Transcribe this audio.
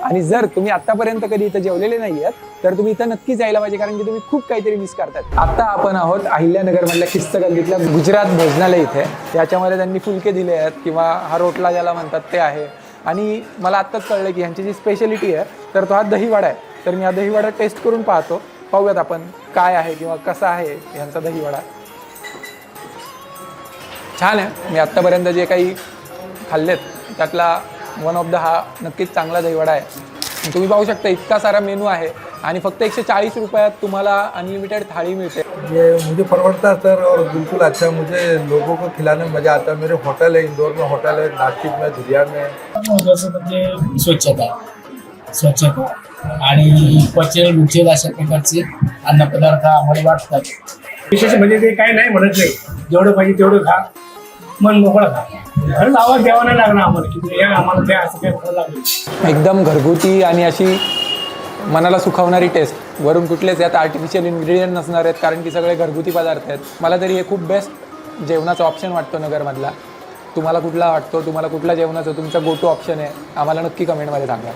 आणि जर तुम्ही आतापर्यंत कधी इथं जेवलेले नाही आहेत तर तुम्ही इथं नक्कीच यायला पाहिजे, कारण की तुम्ही खूप काहीतरी मिस करतात. आता आपण आहोत अहिल्यानगर मधल्या खिस्त गल्लीतल्या गुजरात भोजनालय इथे. याच्यामध्ये त्यांनी फुलके दिले आहेत किंवा हा रोटला ज्याला म्हणतात ते आहे. आणि मला आत्ताच कळलं की ह्यांची जी स्पेशलिटी आहे तर तो हा दहीवडा आहे. तर मी हा दहीवडा टेस्ट करून पाहतो, पाहूयात आपण काय आहे किंवा कसा आहे ह्यांचा दहीवडा. छान आहे. मी आत्तापर्यंत जे काही खाल्लेत त्यातला वन ऑफ द हा नक्कीच चांगला दहीवडा आहे. तुम्ही पाहू शकता इतका सारा मेनू आहे आणि फक्त 140 रुपयात तुम्हाला अनलिमिटेड थाळी मिळते. ये मुझे परवड़ता सर, और बिल्कुल अच्छा, मुझे लोगों को खिलाने में मज़ा आता है. मेरे होटल है, इंदौर में होटल है, नासिक में, धुलिया में. जसं म्हणजे स्वच्छता आणि पचन उचेल अशा प्रकारचे अन्नपदार्थ आम्हाला वाटतात. विशेष म्हणजे ते काही नाही म्हणत नाही, जेवढं पाहिजे तेवढं खा, मन मोकळं खा. खरंच आवाज द्यावा नाही लागणार आम्हाला की आम्हाला ते असं काही खरं लागलं. एकदम घरगुती आणि अशी मनाला सुखावणारी टेस्ट. वरून कुठलेच यात आर्टिफिशियल इन्ग्रेडियंट नसणार आहेत, कारण की सगळे घरगुती पदार्थ आहेत. मला तरी हे खूप बेस्ट जेवणाचा ऑप्शन वाटतो नगरमधला. तुम्हाला कुठला वाटतो? तुम्हाला कुठला जेवणाचा तुमचा गो टू ऑप्शन आहे? आम्हाला नक्की कमेंटमध्ये सांगा.